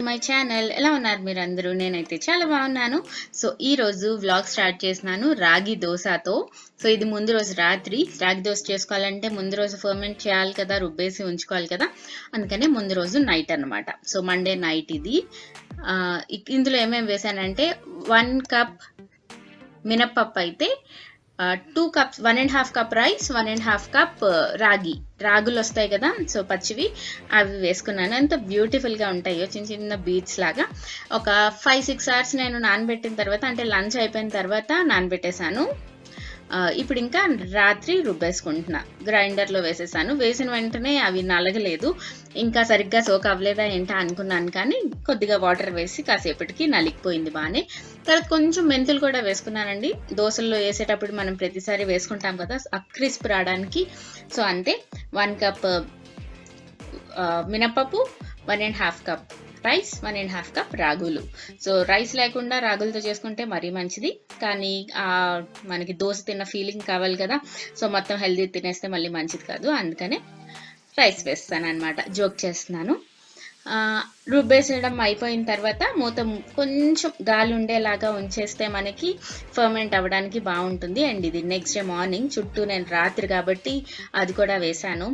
My channel ఎలా ఉన్నారు మీరందరూ? నేనైతే చాలా బాగున్నాను. సో ఈ రోజు వ్లాగ్ స్టార్ట్ చేసినాను రాగి దోశతో. సో ఇది ముందు రోజు రాత్రి రాగి దోశ చేసుకోవాలంటే ముందు రోజు ఫర్మెంట్ చేయాలి కదా, రుబ్బేసి ఉంచుకోవాలి కదా, అందుకనే ముందు రోజు నైట్ అనమాట. సో మండే నైట్ ఇది. ఇందులో ఏమేమి వేసానంటే 1 కప్ మినప్పప్పు అయితే, 2 కప్స్ 1.5 కప్ రైస్, 1.5 కప్ రాగులు వస్తాయి కదా, సో పచ్చివి అవి వేసుకున్నాను. ఎంత బ్యూటిఫుల్గా ఉంటాయో, చిన్న చిన్న బీట్స్ లాగా. ఒక 5-6 అవర్స్ నేను నానబెట్టిన తర్వాత, అంటే లంచ్ అయిపోయిన తర్వాత నానబెట్టేశాను. ఇప్పుడు ఇంకా రాత్రి రుబ్బేసుకుంటున్నా. గ్రైండర్లో వేసేసాను. వేసిన వెంటనే అవి నలగలేదు. ఇంకా సరిగ్గా సోక్ అవ్వలేదా ఏంటా అనుకున్నాను, కానీ కొద్దిగా వాటర్ వేసి కాసేపటికి నలిగిపోయింది బాగానే. తర్వాత కొంచెం మెంతులు కూడా వేసుకున్నానండి. దోశల్లో వేసేటప్పుడు మనం ప్రతిసారి వేసుకుంటాం కదా, క్రిస్ప్ రావడానికి. సో అంతే. 1 కప్ మినపప్పు, 1.5 కప్ రైస్, 1.5 కప్ రాగులు. సో రైస్ లేకుండా రాగులతో చేసుకుంటే మరీ మంచిది, కానీ మనకి దోశ తిన్న ఫీలింగ్ కావాలి కదా, సో మొత్తం హెల్దీ తినేస్తే మళ్ళీ మంచిది కాదు, అందుకనే రైస్ వేస్తాను అనమాట. జోక్ చేస్తున్నాను. రుబ్బేసేయడం అయిపోయిన తర్వాత మూత కొంచెం గాలి ఉండేలాగా ఉంచేస్తే మనకి ఫర్మెంట్ అవ్వడానికి బాగుంటుంది. అండ్ ఇది నెక్స్ట్ డే మార్నింగ్. చుట్టూ నేను రాత్రి కాబట్టి అది కూడా వేశాను,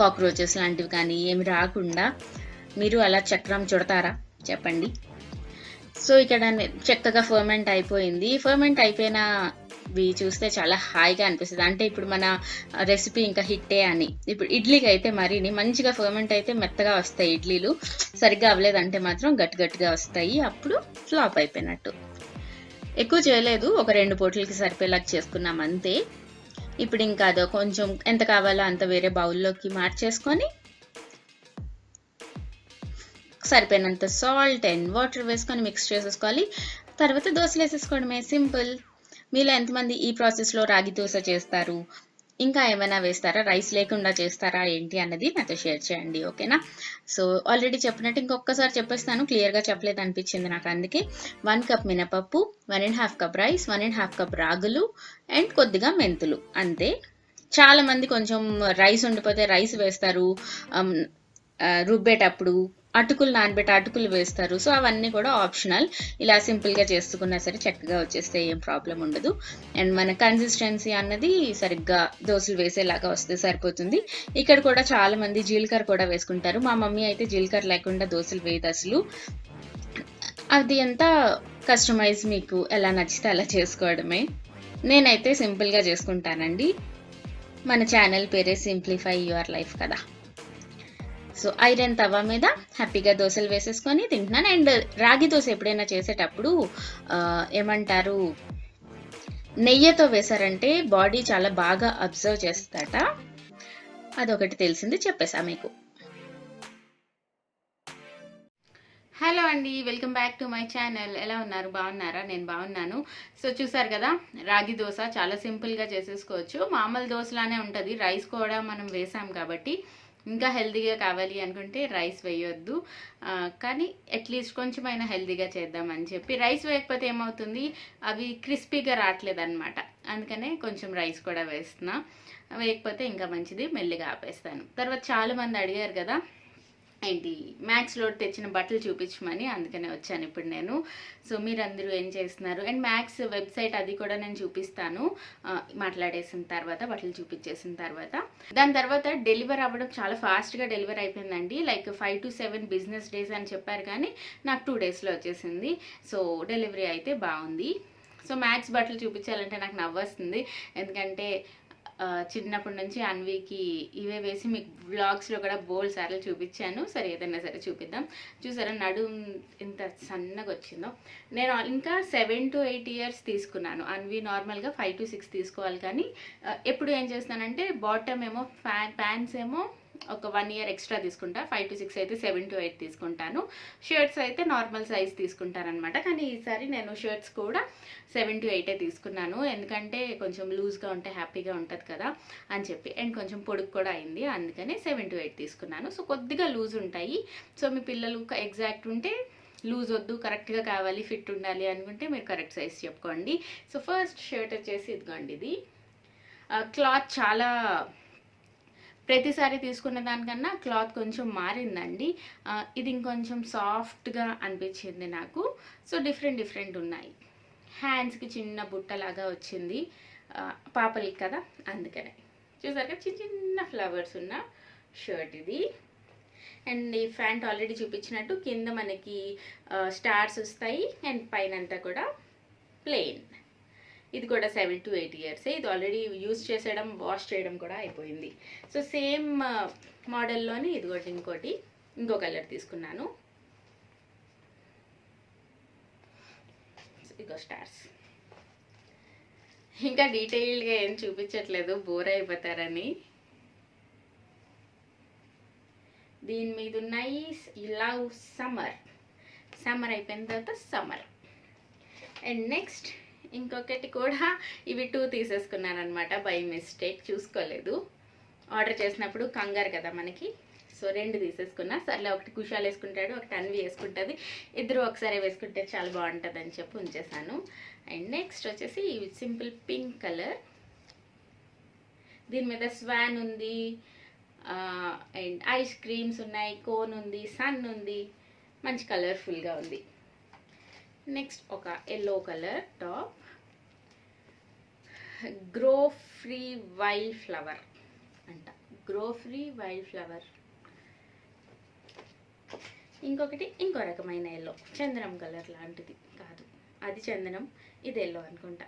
కాక్రోచెస్ లాంటివి కానీ ఏమి రాకుండా. మీరు అలా చక్రం చుడతారా చెప్పండి. సో ఇక్కడ చక్కగా ఫర్మెంట్ అయిపోయింది. ఫర్మెంట్ అయిపోయినవి చూస్తే చాలా హాయిగా అనిపిస్తుంది. అంటే ఇప్పుడు మన రెసిపీ ఇంకా హిట్టే అని. ఇప్పుడు ఇడ్లీకి అయితే మరీని మంచిగా ఫర్మెంట్ అయితే మెత్తగా వస్తాయి ఇడ్లీలు. సరిగ్గా అవ్వలేదంటే మాత్రం గట్టిగా వస్తాయి, అప్పుడు ఫ్లాప్ అయిపోయినట్టు. ఎక్కువ చేయలేదు, ఒక 2 పూటలకి సరిపోయేలాగా చేసుకున్నాం అంతే. ఇప్పుడు ఇంకా అదో కొంచెం ఎంత కావాలో అంత వేరే బౌల్లోకి మార్చేసుకొని సరిపోయినంత సాల్ట్ అండ్ వాటర్ వేసుకొని మిక్స్ చేసేసుకోవాలి. తర్వాత దోశలు వేసేసుకోవడమే, సింపుల్. మీలో ఎంతమంది ఈ ప్రాసెస్లో రాగి దోశ చేస్తారు? ఇంకా ఏమైనా వేస్తారా? రైస్ లేకుండా చేస్తారా ఏంటి అన్నది నాతో షేర్ చేయండి, ఓకేనా? సో ఆల్రెడీ చెప్పినట్టు ఇంకొకసారి చెప్పేస్తాను, క్లియర్గా చెప్పలేదు అనిపించింది నాకు, అందుకే. 1 కప్ మినపప్పు, 1.5 కప్ రైస్, 1.5 కప్ రాగులు అండ్ కొద్దిగా మెంతులు, అంతే. చాలా మంది కొంచెం రైస్ ఉండిపోతే రైస్ వేస్తారు, రుబ్బేటప్పుడు అటుకులు నానబెట్టి అటుకులు వేస్తారు. సో అవన్నీ కూడా ఆప్షనల్. ఇలా సింపుల్గా చేసుకున్నా సరే చక్కగా వచ్చేస్తే ఏం ప్రాబ్లం ఉండదు. అండ్ మన కన్సిస్టెన్సీ అన్నది సరిగ్గా దోశలు వేసేలాగా వస్తే సరిపోతుంది. ఇక్కడ కూడా చాలా మంది జీలకర్ర కూడా వేసుకుంటారు. మా మమ్మీ అయితే జీలకర్ర లేకుండా దోశలు వేయదు అసలు. అది ఎంత కస్టమైజ్, మీకు ఎలా నచ్చితే అలా చేసుకోవడమే. నేనైతే సింపుల్గా చేసుకుంటానండి. మన ఛానల్ పేరే సింప్లిఫై యువర్ లైఫ్ కదా. సో ఐరన్ తవా మీద హ్యాపీగా దోశలు వేసేసుకొని తింటున్నాను. అండ్ రాగి దోశ ఎప్పుడైనా చేసేటప్పుడు ఏమంటారు, నెయ్యితో వేశారంటే బాడీ చాలా బాగా అబ్జర్వ్ చేస్తాట. అదొకటి తెలిసింది, చెప్పేసా మీకు. హలో అండి, welcome back to my channel. ఎలా ఉన్నారు? బాగున్నారా? నేను బాగున్నాను. సో చూసారు కదా, రాగి దోశ చాలా సింపుల్గా చేసేసుకోవచ్చు. మామూలు దోశలానే ఉంటుంది, రైస్ కూడా మనం వేసాం కాబట్టి. ఇంకా హెల్తీగా కావాలి అనుకుంటే రైస్ వేయొద్దు, కానీ అట్లీస్ట్ కొంచెమైనా హెల్తీగా చేద్దామని చెప్పి. రైస్ వేయకపోతే ఏమవుతుంది, అవి క్రిస్పీగా రావట్లేదు అనమాట, అందుకనే కొంచెం రైస్ కూడా వేస్తున్నా. వేయకపోతే ఇంకా మంచిది, మెల్లిగా ఆపేస్తాను. తర్వాత చాలామంది అడిగారు కదా ఏంటి మ్యాక్స్లో తెచ్చిన బట్టలు చూపించమని, అందుకనే వచ్చాను ఇప్పుడు నేను. సో మీరందరూ ఏం చేస్తున్నారు? అండ్ మ్యాక్స్ వెబ్సైట్ అది కూడా నేను చూపిస్తాను మాట్లాడేసిన తర్వాత, బట్టలు చూపించేసిన తర్వాత. దాని తర్వాత డెలివర్ అవ్వడం చాలా ఫాస్ట్గా డెలివర్ అయిపోయిందండి. లైక్ 5 to 7 బిజినెస్ డేస్ అని చెప్పారు, కానీ నాకు 2 daysలో వచ్చేసింది. సో డెలివరీ అయితే బాగుంది. సో మ్యాక్స్ బట్టలు చూపించాలంటే నాకు నవ్వొస్తుంది, ఎందుకంటే చిన్నప్పటి నుంచి అన్వీకి ఇవే వేసి మీకు వ్లాగ్స్లో కూడా బోల్డ్ సార్లు చూపించాను. సరే ఏదైనా సరే చూపిద్దాం. చూసారా నడుం ఇంత సన్నగా వచ్చిందో. నేను ఇంకా 7 to 8 years తీసుకున్నాను. అన్వీ నార్మల్గా 5 to 6 తీసుకోవాలి, కానీ ఎప్పుడు ఏం చేస్తానంటే బాటమ్ ఏమో ప్యాంట్స్ ఏమో ఒక 1 year ఎక్స్ట్రా తీసుకుంటా. 5 to 6 అయితే 7 to 8 తీసుకుంటాను. షర్ట్స్ అయితే నార్మల్ సైజ్ తీసుకుంటాను అనమాట. కానీ ఈసారి నేను షర్ట్స్ కూడా 7 to 8 తీసుకున్నాను, ఎందుకంటే కొంచెం లూజ్గా ఉంటే హ్యాపీగా ఉంటుంది కదా అని చెప్పి. అండ్ కొంచెం పొడుగు కూడా అయింది, అందుకనే 7 to 8 తీసుకున్నాను. సో కొద్దిగా లూజ్ ఉంటాయి. సో మీ పిల్లలు ఎగ్జాక్ట్ ఉంటే, లూజ్ వద్దు కరెక్ట్గా కావాలి ఫిట్ ఉండాలి అనుకుంటే మీరు కరెక్ట్ సైజ్ చెప్పుకోండి. సో ఫస్ట్ షర్ట్ వచ్చేసి ఇదిగోండి, ఇది క్లాత్ చాలా ప్రతిసారి తీసుకున్న దానికన్నా క్లాత్ కొంచెం మారిందండి. ఇది ఇంకొంచెం సాఫ్ట్గా అనిపించింది నాకు. సో డిఫరెంట్ ఉన్నాయి. హ్యాండ్స్కి చిన్న బుట్టలాగా వచ్చింది, పాపలకి కదా అందుకనే. చూసారుగా చిన్న ఫ్లవర్స్ ఉన్న షర్ట్ ఇది. అండ్ ఈ ప్యాంట్ ఆల్రెడీ చూపించినట్టు కింద మనకి స్టార్స్ వస్తాయి అండ్ పైన అంతా కూడా ప్లెయిన్. ఇది కూడా 7 to 8 years. ఇది ఆల్రెడీ యూజ్ చేసేయడం, వాష్ చేయడం కూడా అయిపోయింది. సో సేమ్ మోడల్లోని ఇది కూడా ఇంకో కలర్ తీసుకున్నాను. ఇగో స్టార్స్. ఇంకా డీటెయిల్డ్గా ఏం చూపించట్లేదు, బోర్ అయిపోతారని. దీని మీద ఉన్నాయి లవ్ సమ్మర్ అయిపోయిన తర్వాత సమ్మర్. అండ్ నెక్స్ట్ ఇంకొకటి కూడా, ఇవి 2 తీసేసుకున్నాను అనమాట బై మిస్టేక్, చూసుకోలేదు. ఆర్డర్ చేసినప్పుడు కంగారు కదా మనకి, సో 2 తీసేసుకున్నా. సర్లే, ఒకటి కుషాలు వేసుకుంటాడు, ఒకటి అన్వి వేసుకుంటుంది, ఇద్దరు ఒకసారి వేసుకుంటే చాలా బాగుంటుంది అని చెప్పి ఉంచేసాను. అండ్ నెక్స్ట్ వచ్చేసి సింపుల్ పింక్ కలర్. దీని మీద స్వాన్ ఉంది, అండ్ ఐస్ క్రీమ్స్ ఉన్నాయి, కోన్ ఉంది, సన్ ఉంది, మంచి కలర్ఫుల్గా ఉంది. నెక్స్ట్ ఒక yellow colour top, grow free wild flower అంట, గ్రో ఫ్రీ వైల్డ్ ఫ్లవర్. ఇంకొకటి ఇంకో రకమైన ఎల్లో, చందనం కలర్ లాంటిది కాదు, అది చందనం, ఇది ఎల్లో అనుకుంటా.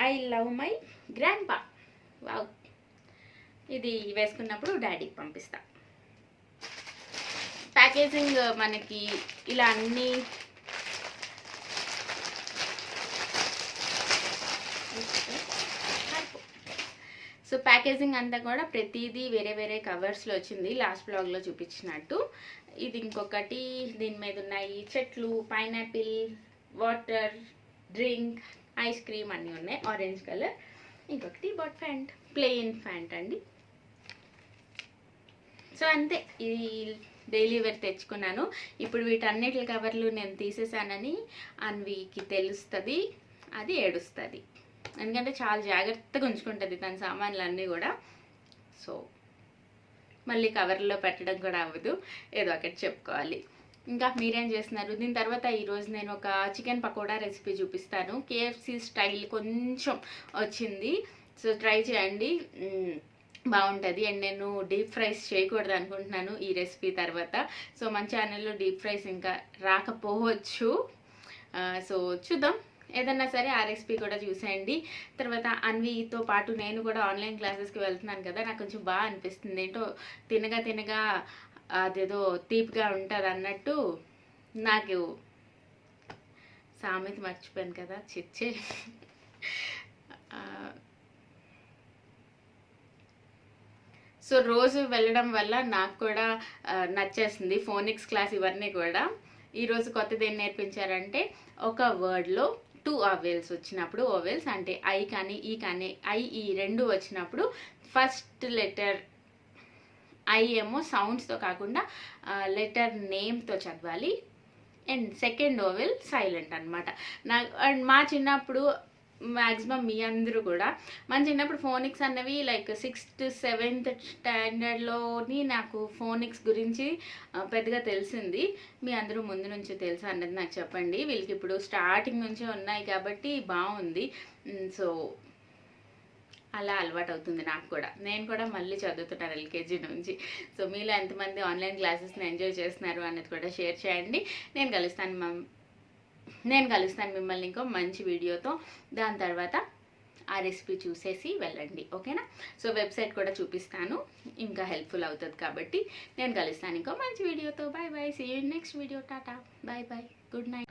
ఐ లవ్ మై గ్రాండ్ పా. వావ్, ఇది వేసుకున్నప్పుడు డాడీకి పంపిస్తా. ప్యాకేజింగ్ మనకి ఇలా అన్నీ సో ప్యాకేజింగ్ అంతా కూడా ప్రతిదీ వేరే వేరే కవర్స్లో వచ్చింది, లాస్ట్ బ్లాగ్లో చూపించినట్టు. ఇది ఇంకొకటి, దీని మీద ఉన్నాయి చెట్లు, pineapple, water, drink, ice cream అన్నీ ఉన్నాయి, ఆరెంజ్ కలర్. ఇంకొకటి బాట్ ప్యాంట్, ప్లెయిన్ ప్యాంట్ అండి. సో అంతే, ఇది డైలీ వేర్ తెచ్చుకున్నాను. ఇప్పుడు వీటన్నిటి కవర్లు నేను తీసేసానని అన్వికి తెలుస్తుంది, అది ఏడుస్తుంది. ఎందుకంటే చాలా జాగ్రత్తగా ఉంచుకుంటుంది తన సామాన్లు అన్నీ కూడా. సో మళ్ళీ కవర్లో పెట్టడం కూడా అవ్వదు, ఏదో ఒకటి చెప్పుకోవాలి. ఇంకా మీరేం చేస్తున్నారు? దీని తర్వాత ఈరోజు నేను ఒక చికెన్ పకోడా రెసిపీ చూపిస్తాను. KFC స్టైల్ కొంచెం వచ్చింది, సో ట్రై చేయండి, బాగుంటుంది. అండ్ నేను డీప్ ఫ్రైస్ చేయకూడదు అనుకుంటున్నాను ఈ రెసిపీ తర్వాత. సో మన ఛానల్లో డీప్ ఫ్రైస్ ఇంకా రాకపోవచ్చు, సో చూద్దాం. ఏదన్నా సరే ఆ రెసిపీ కూడా చూసేయండి. తర్వాత అన్వితో పాటు నేను కూడా ఆన్లైన్ క్లాసెస్కి వెళ్తున్నాను కదా, నాకు కొంచెం బాగా అనిపిస్తుంది. ఏంటో తినగా అదేదో తీపిగా ఉంటుంది అన్నట్టు. నాకు సామెత మర్చిపోయాను కదా, చిచ్చే. సో రోజు వెళ్ళడం వల్ల నాకు కూడా నచ్చేస్తుంది ఫోనిక్స్ క్లాస్ ఇవన్నీ కూడా. ఈరోజు కొత్తది ఏం నేర్పించారంటే, ఒక వర్డ్లో 2 ఓవెల్స్ వచ్చినప్పుడు, ఓవెల్స్ అంటే ఐ కానీ ఈ కానీ, ఐ ఈ 2 వచ్చినప్పుడు ఫస్ట్ లెటర్ ఐ ఏమో సౌండ్స్తో కాకుండా లెటర్ నేమ్తో చదవాలి. అండ్ సెకండ్ ఓవెల్ సైలెంట్ అనమాట. అండ్ మా చిన్నప్పుడు మ్యాక్సిమం మీ అందరూ కూడా మన చిన్నప్పుడు ఫోనిక్స్ అన్నవి లైక్ 6th 7th స్టాండర్డ్లోని నాకు ఫోనిక్స్ గురించి పెద్దగా తెలిసింది. మీ అందరూ ముందు నుంచి తెలుసా అన్నది నాకు చెప్పండి. వీళ్ళకి ఇప్పుడు స్టార్టింగ్ నుంచే ఉన్నాయి కాబట్టి బాగుంది. సో అలా అలవాటు అవుతుంది నాకు కూడా. నేను కూడా మళ్ళీ చదువుతున్నాను LKG నుంచి. సో మీలో ఎంతమంది ఆన్లైన్ క్లాసెస్ని ఎంజాయ్ చేస్తున్నారు అన్నది కూడా షేర్ చేయండి. నేను కలుస్తాను మిమ్మల్ని ఇంకో మంచి వీడియోతో. దాని తర్వాత ఆ రెసిపీ చూసేసి వెళ్ళండి, ఓకేనా? సో వెబ్సైట్ కూడా చూపిస్తాను, ఇంకా హెల్ప్ఫుల్ అవుతుంది కాబట్టి. నేను కలుస్తాను ఇంకో మంచి వీడియోతో. Bye bye, see you next video. Tata, bye bye, good night.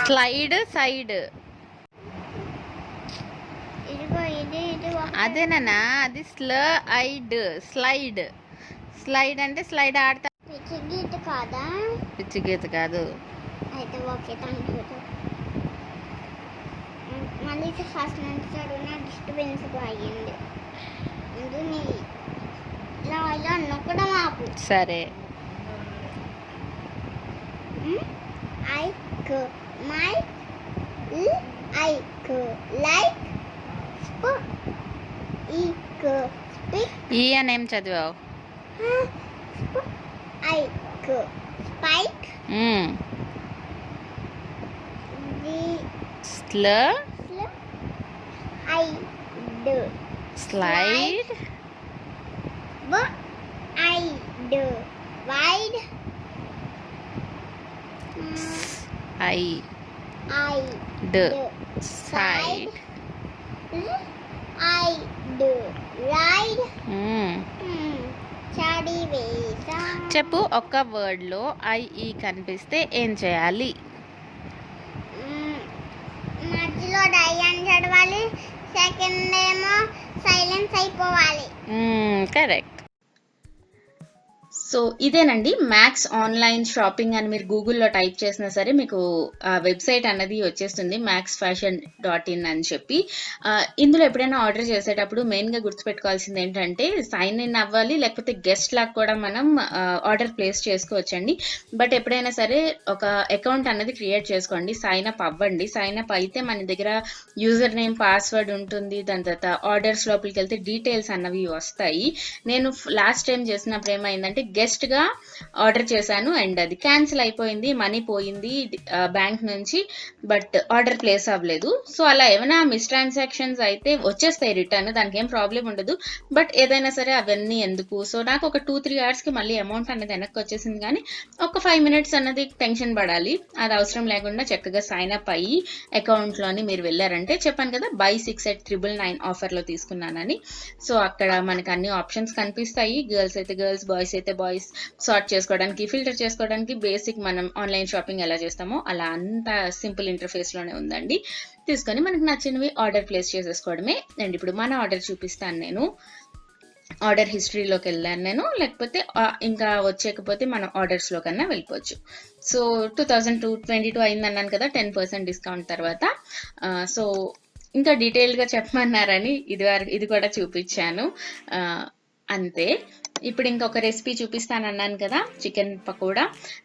Slide side అదేనా, అది స్లైడ్ అంటే స్లైడ్ ఆడతా. పిచ్చి గీత కాదు. మళ్ళీ ఫస్ట్ నుంచి చదువున డిస్టర్బెన్స్ అయ్యింది. ఇలా నొక్కడం ఆపు. సరే. Ike Mike ike like eak speak. ఈ అని ఏం చదివావు? Ike spike. Sl ide slide. Ide wide. Ide side. Ide ride. చడివేసా. చెప్పు, ఒక్క వర్డ్లో ఐఈ కనిపిస్తే ఏం చేయాలి? మధ్యలో డై అని చదవాలి, సెకండ్ ఏమో సైలెన్స్ అయిపోవాలి. కరెక్ట్. సో ఇదేనండి మ్యాక్స్ ఆన్లైన్ షాపింగ్ అని మీరు గూగుల్లో టైప్ చేసినా సరే మీకు వెబ్సైట్ అన్నది వచ్చేస్తుంది, maxfashion.in అని చెప్పి. ఇందులో ఎప్పుడైనా ఆర్డర్ చేసేటప్పుడు మెయిన్గా గుర్తుపెట్టుకోవాల్సింది ఏంటంటే సైన్ ఇన్ అవ్వాలి, లేకపోతే గెస్ట్ లాగా కూడా మనం ఆర్డర్ ప్లేస్ చేసుకోవచ్చండి. బట్ ఎప్పుడైనా సరే ఒక అకౌంట్ అన్నది క్రియేట్ చేసుకోండి, సైన్ అప్ అవ్వండి. సైన్ అప్ అయితే మన దగ్గర యూజర్ నేమ్ పాస్వర్డ్ ఉంటుంది, దాని తర్వాత ఆర్డర్స్ లోపలికి వెళ్తే డీటెయిల్స్ అన్నవి వస్తాయి. నేను లాస్ట్ టైం చేసినప్పుడు ఏమైందంటే గెస్ట్ గా ఆర్డర్ చేశాను అండ్ అది క్యాన్సిల్ అయిపోయింది, మనీ పోయింది బ్యాంక్ నుంచి, బట్ ఆర్డర్ ప్లేస్ అవ్వలేదు. సో అలా ఏమైనా మిస్ ట్రాన్సాక్షన్స్ అయితే వచ్చేస్తాయి రిటర్న్, దానికి ఏం ప్రాబ్లం ఉండదు. బట్ ఏదైనా సరే అవన్నీ ఎందుకు. సో నాకు ఒక 2-3 hours కి మళ్ళీ అమౌంట్ అనేది వెనక్కి వచ్చేసింది, కానీ ఒక 5 minutes అన్నది టెన్షన్ పడాలి, అది అవసరం లేకుండా చక్కగా సైన్ అప్ అయ్యి అకౌంట్ లోని మీరు వెళ్ళారంటే, చెప్పాను కదా buy 6 at 999 ఆఫర్ లో తీసుకున్నానని. సో అక్కడ మనకి అన్ని ఆప్షన్స్ కనిపిస్తాయి, గర్ల్స్ అయితే గర్ల్స్, బాయ్స్ అయితే బాయ్స్, సార్ట్ చేసుకోవడానికి, ఫిల్టర్ చేసుకోవడానికి, బేసిక్ మనం ఆన్లైన్ షాపింగ్ ఎలా చేస్తామో అలా అంత సింపుల్ ఇంటర్ఫేస్ లోనే ఉందండి. తీసుకొని మనకు నచ్చినవి ఆర్డర్ ప్లేస్ చేసేసుకోవడమే. అండ్ ఇప్పుడు మన ఆర్డర్ చూపిస్తాను నేను. ఆర్డర్ హిస్టరీలోకి వెళ్ళాను నేను, లేకపోతే ఇంకా వచ్చేకపోతే మనం ఆర్డర్స్ లో కన్నా వెళ్ళిపోవచ్చు. సో 2022 అయింది అన్నాను కదా 10% డిస్కౌంట్ తర్వాత. సో ఇంకా డీటెయిల్గా చెప్పమన్నారని ఇది కూడా చూపించాను, అంతే. ఇప్పుడు ఇంకొక రెసిపీ చూపిస్తానన్నాను కదా, చికెన్ పకోడా.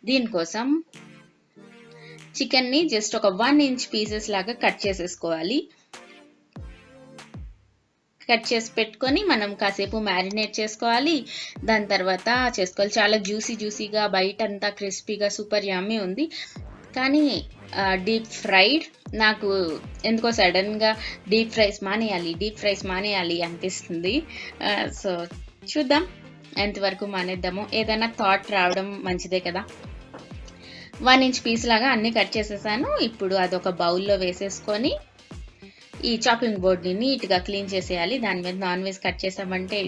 దీనికోసం చికెన్ని జస్ట్ ఒక 1 inch పీసెస్ లాగా కట్ చేసేసుకోవాలి. కట్ చేసి పెట్టుకొని మనం కాసేపు మ్యారినేట్ చేసుకోవాలి. దాని తర్వాత చేసుకోవాలి. చాలా జ్యూసీగా, బయట అంతా క్రిస్పీగా సూపర్ యమ్మీ ఉంది. కానీ డీప్ ఫ్రైడ్ నాకు ఎందుకో సడన్గా డీప్ ఫ్రైస్ మానేయాలి అనిపిస్తుంది. సో చూద్దాం ఎంతవరకు మానేద్దాము. ఏదైనా థాట్ రావడం మంచిదే కదా. 1 inch పీస్ లాగా అన్ని కట్ చేసేసాను. ఇప్పుడు అదొక బౌల్లో వేసేసుకొని ఈ చాపింగ్ బోర్డ్ని నీట్గా క్లీన్ చేసేయాలి. దాని మీద నాన్ వెజ్ కట్ చేసామంటే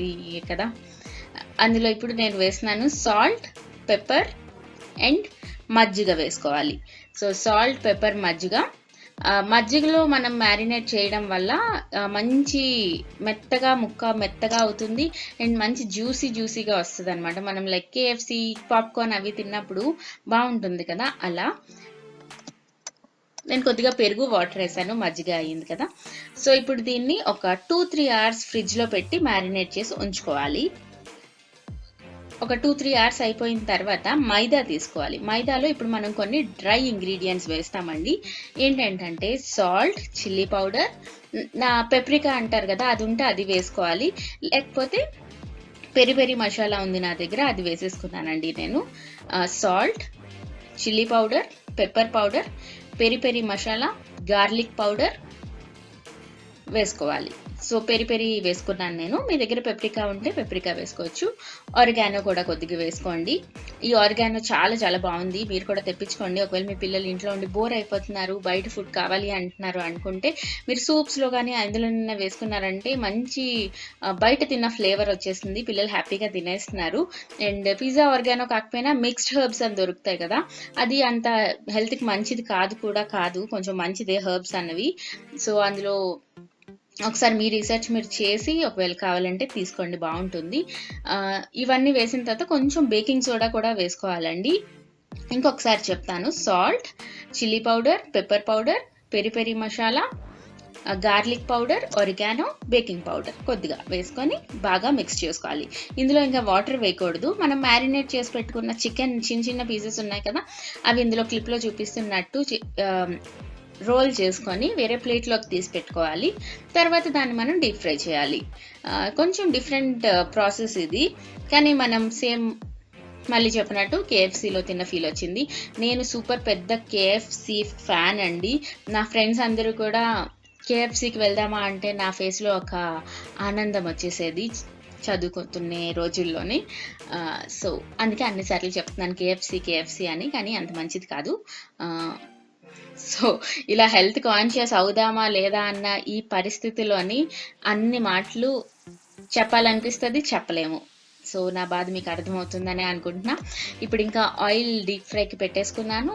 కదా. అందులో ఇప్పుడు నేను వేస్తున్నాను సాల్ట్, పెప్పర్ అండ్ మజ్జిగ వేసుకోవాలి. సో సాల్ట్, పెప్పర్, మజ్జిగలో మనం మ్యారినేట్ చేయడం వల్ల మంచి మెత్తగా అవుతుంది అండ్ మంచి జ్యూసీగా వస్తుంది అనమాట. మనం లైక్ KFC పాప్కార్న్ అవి తిన్నప్పుడు బాగుంటుంది కదా, అలా. నేను కొద్దిగా పెరుగు, వాటర్ వేసాను, మజ్జిగ అయ్యింది కదా. సో ఇప్పుడు దీన్ని ఒక 2-3 hours ఫ్రిడ్జ్లో పెట్టి మ్యారినేట్ చేసి ఉంచుకోవాలి. ఒక 2-3 hours అయిపోయిన తర్వాత మైదా తీసుకోవాలి. మైదాలో ఇప్పుడు మనం కొన్ని డ్రై ఇంగ్రీడియంట్స్ వేస్తామండి. ఏంటంటే సాల్ట్, చిల్లీ పౌడర్, పెప్రికా అంటారు కదా, అది ఉంటే అది వేసుకోవాలి. లేకపోతే పెరి మసాలా ఉంది నా దగ్గర, అది వేసేసుకున్నానండి నేను. Salt, chilli powder, pepper powder, peri masala, garlic powder వేసుకోవాలి. సో పెరి వేసుకున్నాను నేను. మీ దగ్గర పెప్రికా ఉంటే పెప్రికా వేసుకోవచ్చు. ఆరిగానో కూడా కొద్దిగా వేసుకోండి. ఈ ఆరిగానో చాలా బాగుంది, మీరు కూడా తెప్పించుకోండి. ఒకవేళ మీ పిల్లలు ఇంట్లో ఉండి బోర్ అయిపోతున్నారు, బయట ఫుడ్ కావాలి అంటున్నారు అనుకుంటే మీరు సూప్స్లో కానీ అందులో వేసుకున్నారంటే మంచి బయట తిన్న ఫ్లేవర్ వచ్చేస్తుంది, పిల్లలు హ్యాపీగా తినేస్తున్నారు. అండ్ పిజ్జా ఆరిగానో కాకపోయినా మిక్స్డ్ హెర్బ్స్ అని దొరుకుతాయి కదా, అది అంత హెల్త్కి మంచిది కాదు, కొంచెం మంచిదే హెర్బ్స్ అన్నవి. సో అందులో ఒకసారి మీ రీసెర్చ్ మీరు చేసి ఒకవేళ కావాలంటే తీసుకోండి, బాగుంటుంది. ఇవన్నీ వేసిన తర్వాత కొంచెం బేకింగ్ సోడా కూడా వేసుకోవాలండి. ఇంకొకసారి చెప్తాను. Salt, chilli powder, pepper powder, peri masala, garlic powder, oregano, baking powder కొద్దిగా వేసుకొని బాగా మిక్స్ చేసుకోవాలి. ఇందులో ఇంకా వాటర్ వేయకూడదు. మనం మ్యారినేట్ చేసి పెట్టుకున్న చికెన్ చిన్న చిన్న పీసెస్ ఉన్నాయి కదా, అవి ఇందులో క్లిప్లో చూపిస్తున్నట్టు రోల్ చేసుకొని వేరే ప్లేట్లోకి తీసి పెట్టుకోవాలి. తర్వాత దాన్ని మనం డీప్ ఫ్రై చేయాలి. కొంచెం డిఫరెంట్ ప్రాసెస్ ఇది, కానీ మనం సేమ్ మళ్ళీ చెప్పినట్టు కేఎఫ్సీలో తిన్న ఫీల్ వచ్చింది. నేను సూపర్ పెద్ద కేఎఫ్సీ ఫ్యాన్ అండి. నా ఫ్రెండ్స్ అందరూ కూడా కేఎఫ్సీకి వెళ్దామా అంటే నా ఫేస్లో ఒక ఆనందం వచ్చేసేది చదువుకునే రోజుల్లోనే. సో అందుకే అన్నిసార్లు చెప్తున్నాను కేఎఫ్సీ అని, కానీ అంత మంచిది కాదు. సో ఇలా హెల్త్ కాన్షియస్ అవుదామా లేదా అన్న ఈ పరిస్థితిలోని అన్ని మాటలు చెప్పాలనిపిస్తుంది, చెప్పలేము. సో నా బాధ మీకు అర్థమవుతుందని అనుకుంటున్నా. ఇప్పుడు ఇంకా ఆయిల్ డీప్ ఫ్రైకి పెట్టేసుకున్నాను.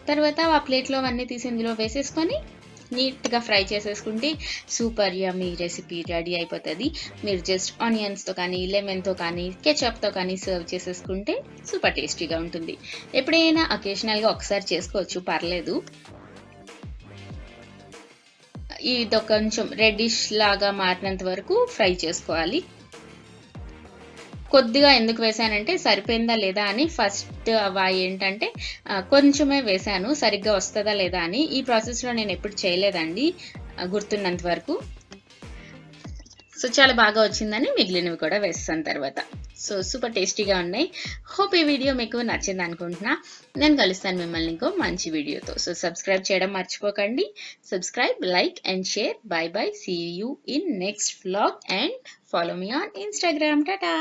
తర్వాత ఆ ప్లేట్లో అన్నీ తీసి ఇందులో వేసేసుకొని నీట్గా ఫ్రై చేసేసుకుంటే సూపర్ యమ్మీ రెసిపీ రెడీ అయిపోతుంది. మీరు జస్ట్ ఆనియన్స్తో కానీ, లెమన్తో కానీ, కెచప్తో కానీ సర్వ్ చేసేసుకుంటే సూపర్ టేస్టీగా ఉంటుంది. ఎప్పుడైనా అకేషనల్గా ఒకసారి చేసుకోవచ్చు, పర్లేదు. ఇది కొంచెం రెడ్డిష్ లాగా మారినంత వరకు ఫ్రై చేసుకోవాలి. కొద్దిగా ఎందుకు వేసానంటే సరిపోయిందా లేదా అని. ఫస్ట్ ఏంటంటే కొంచెమే వేసాను, సరిగ్గా వస్తుందా లేదా అని. ఈ ప్రాసెస్లో నేను ఎప్పుడు చేయలేదండి గుర్తున్నంత వరకు. సో చాలా బాగా వచ్చిందని మిగిలినవి కూడా వేస్తాను తర్వాత. సో సూపర్ టేస్టీగా ఉన్నాయి. హోప్ ఈ వీడియో మీకు నచ్చింది అనుకుంటున్నా. నేను కలుస్తాను మిమ్మల్ని ఇంకో మంచి వీడియోతో. సో సబ్స్క్రైబ్ చేయడం మర్చిపోకండి. Subscribe, like and share. Bye bye. See you in next vlog and follow me on Instagram. Tata.